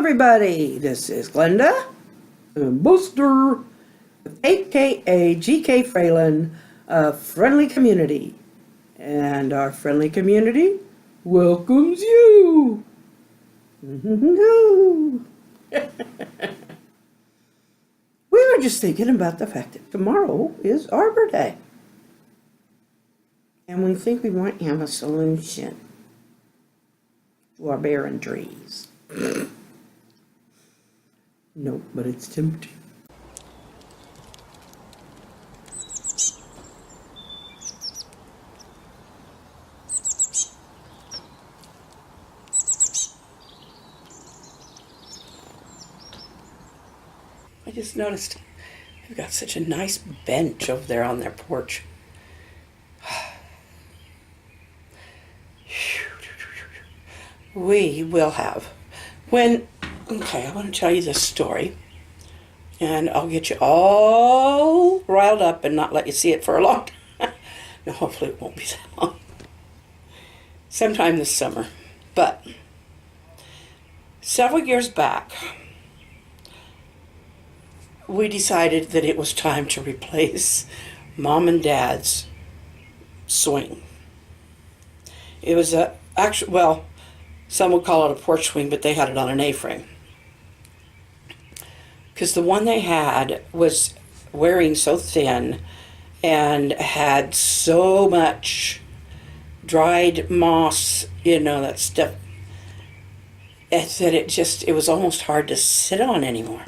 everybody, this is Glenda and Buster, aka GK Fralin, Friendly Community. And our friendly community welcomes you. We were just thinking about the fact that tomorrow is Arbor Day. And we think we might have a solution to our barren trees. No, but it's tempting. I just noticed they've got such a nice bench over there on their porch. We will have. Okay, I want to tell you this story. And I'll get you all riled up and not let you see it for a long time. No, hopefully it won't be that long. Sometime this summer. But several years back, we decided that it was time to replace Mom and Dad's swing. It was some would call it a porch swing, but they had it on an A-frame. Because the one they had was wearing so thin and had so much dried moss, that stuff, that it was almost hard to sit on anymore.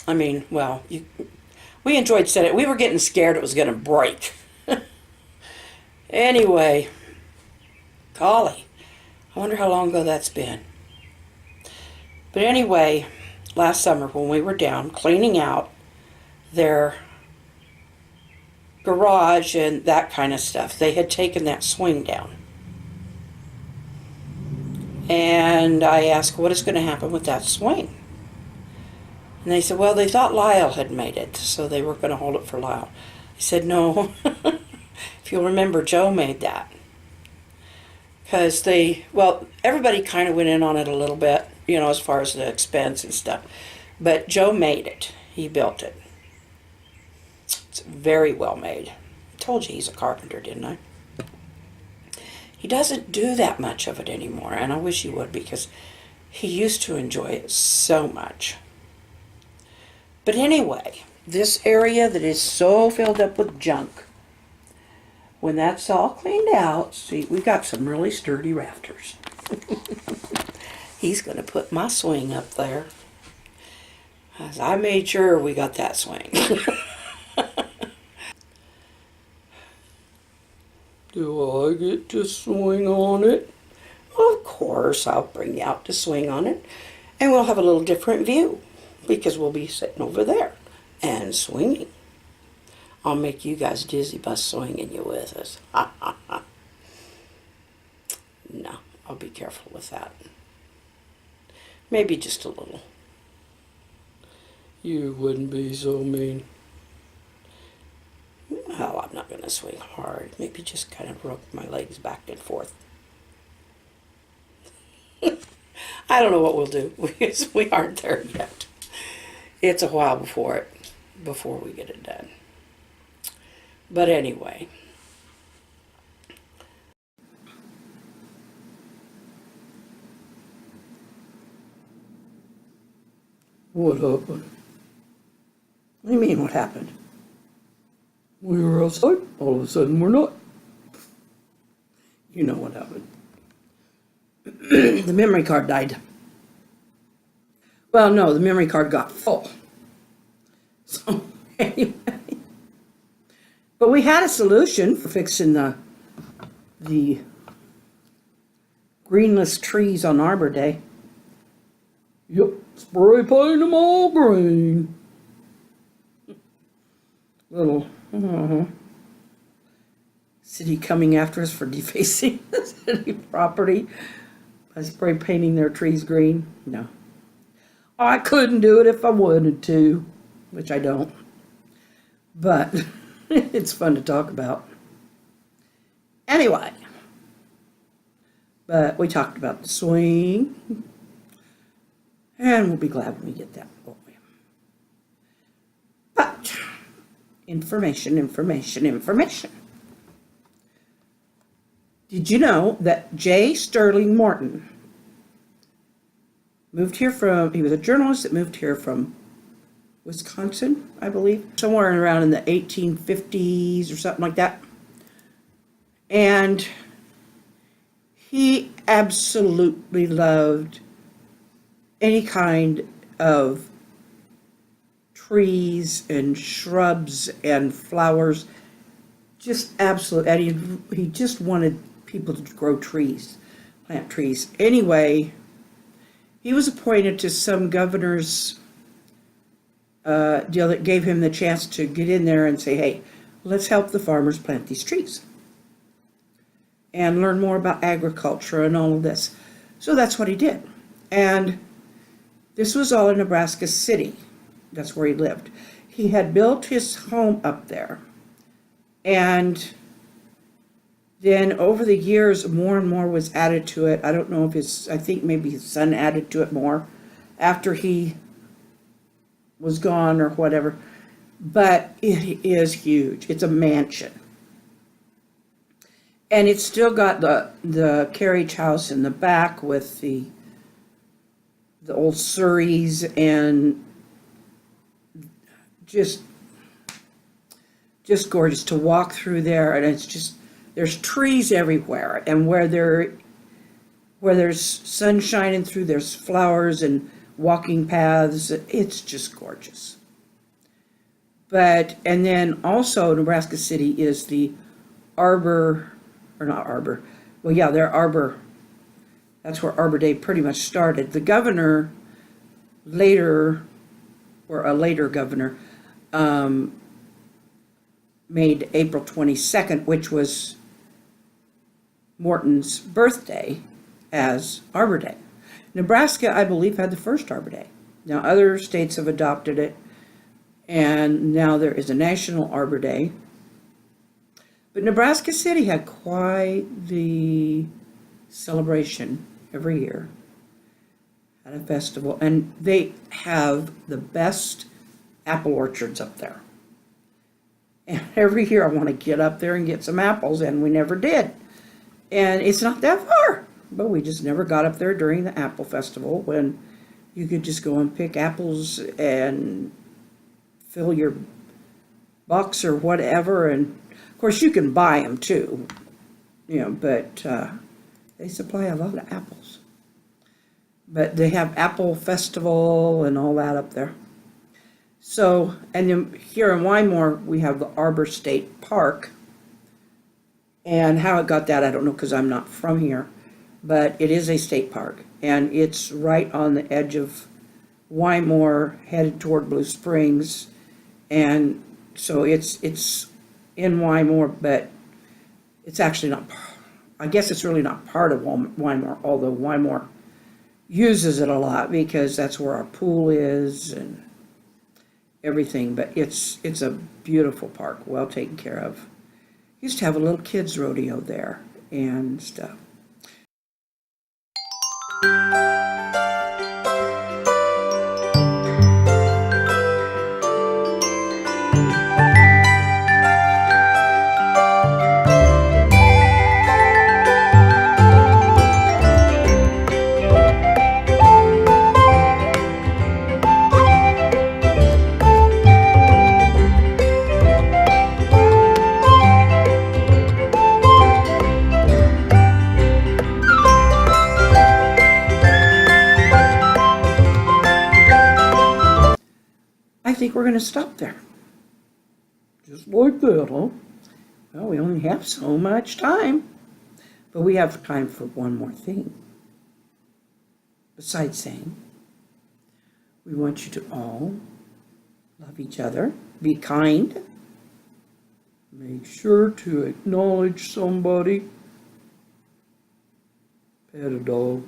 I mean, we enjoyed sitting. We were getting scared it was going to break. Anyway, golly, I wonder how long ago that's been. But anyway, last summer when we were down cleaning out their garage and that kind of stuff, they had taken that swing down. And I asked, what is going to happen with that swing? And they said, well, they thought Lyle had made it, so they were going to hold it for Lyle. I said, no. If you'll remember, Joe made that. Because everybody kind of went in on it a little bit, as far as the expense and stuff. But Joe made it. He built it. It's very well made. I told you he's a carpenter, didn't I? He doesn't do that much of it anymore, and I wish he would, because he used to enjoy it so much. But anyway, this area that is so filled up with junk, when that's all cleaned out, see, we got some really sturdy rafters. He's going to put my swing up there. As I made sure we got that swing. Do I get to swing on it? Of course, I'll bring you out to swing on it. And we'll have a little different view, because we'll be sitting over there and swinging. I'll make you guys dizzy by swinging you with us. No, I'll be careful with that. Maybe just a little. You wouldn't be so mean. Well, I'm not going to swing hard. Maybe just kind of rock my legs back and forth. I don't know what we'll do. We aren't there yet. It's a while before we get it done. But anyway. What happened? What do you mean, what happened? We were outside, all of a sudden we're not. You know what happened. The memory card died. Well, no, the memory card got full. So, anyway. But we had a solution for fixing the greenless trees on Arbor Day. Yep, spray paint them all green. Little city coming after us for defacing the city property by spray painting their trees green. No. I couldn't do it if I wanted to, which I don't. But it's fun to talk about. Anyway, but we talked about the swing, And we'll be glad when we get that, won't we? But information, information, information. Did you know that J. Sterling Morton moved here he was a journalist that moved here from Wisconsin, I believe, somewhere around in the 1850s or something like that. And he absolutely loved any kind of trees and shrubs and flowers. Just absolutely. And he just wanted people to grow trees, plant trees. Anyway, he was appointed to some governor's deal that gave him the chance to get in there and say, hey, let's help the farmers plant these trees and learn more about agriculture and all of this. So that's what he did. And this was all in Nebraska City. That's where he lived. He had built his home up there. And then over the years, more and more was added to it. I don't know if I think maybe his son added to it more after he was gone or whatever. But it is huge. It's a mansion. And it's still got the carriage house in the back with the old surreys and just gorgeous to walk through there. And it's just, there's trees everywhere, and where there's sun shining through, there's flowers and walking paths. It's just gorgeous. And then also Nebraska City is the Arbor, or not Arbor, well, yeah, they're Arbor. That's where Arbor Day pretty much started. The governor later, or a later governor, made April 22nd, which was Morton's birthday, as Arbor Day. Nebraska, I believe, had the first Arbor Day. Now, other states have adopted it, and now there is a National Arbor Day. But Nebraska City had quite the celebration every year at a festival, and they have the best apple orchards up there. And every year I want to get up there and get some apples, and we never did. And it's not that far, but we just never got up there during the apple festival, when you could just go and pick apples and fill your box or whatever. And of course you can buy them too, but they supply a lot of apples. But they have apple festival and all that up there. So, and then here in Wymore, we have the Arbor State Park. And how it got that, I don't know, because I'm not from here. But it is a state park. And it's right on the edge of Wymore, headed toward Blue Springs. And so it's in Wymore, but it's actually not, I guess it's really not part of Wymore, although Wymore uses it a lot because that's where our pool is and everything. But it's a beautiful park, well taken care of. Used to have a little kids rodeo there and stuff. I think we're going to stop there. Just like that, huh? Well, we only have so much time. But we have time for one more thing. Besides saying, we want you to all love each other, be kind, make sure to acknowledge somebody, pet a dog,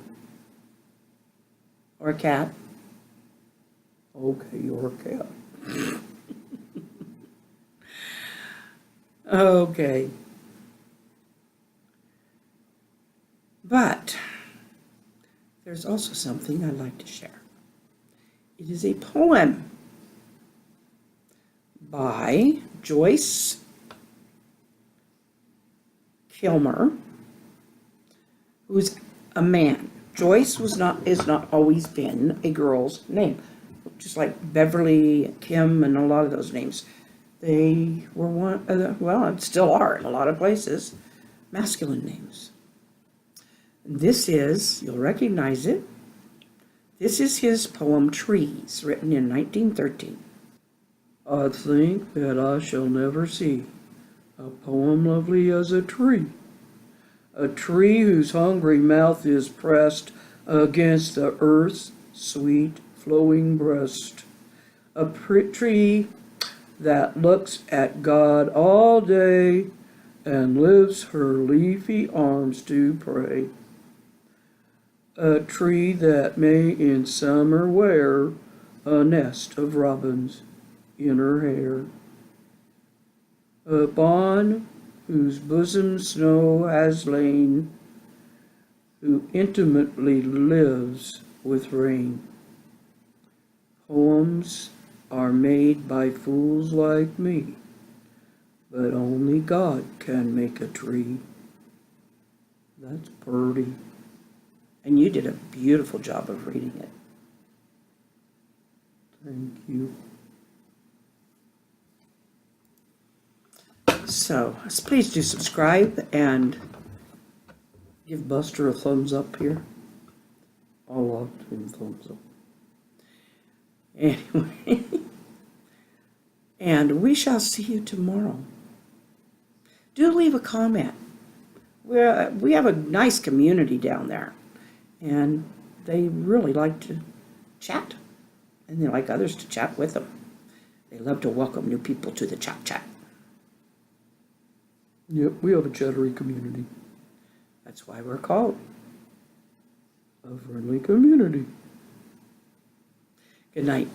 or a cat. Okay, you're a cat. Okay. But there's also something I'd like to share. It is a poem by Joyce Kilmer, who's a man. Joyce is not always been a girl's name, just like Beverly, Kim, and a lot of those names. They were and still are in a lot of places, masculine names. This is, you'll recognize it, this is his poem Trees, written in 1913. I think that I shall never see a poem lovely as a tree whose hungry mouth is pressed against the earth's sweet flowing breast, a tree that looks at God all day and lifts her leafy arms to pray, a tree that may in summer wear a nest of robins in her hair, upon whose bosom snow has lain, who intimately lives with rain. Poems are made by fools like me, but only God can make a tree. That's pretty. And you did a beautiful job of reading it. Thank you. So, please do subscribe and give Buster a thumbs up here. I'll love him thumbs up. Anyway, and we shall see you tomorrow. Do leave a comment. We have a nice community down there, and they really like to chat, and they like others to chat with them. They love to welcome new people to the chat. Yep, we have a chattery community. That's why we're called a friendly community. Good night.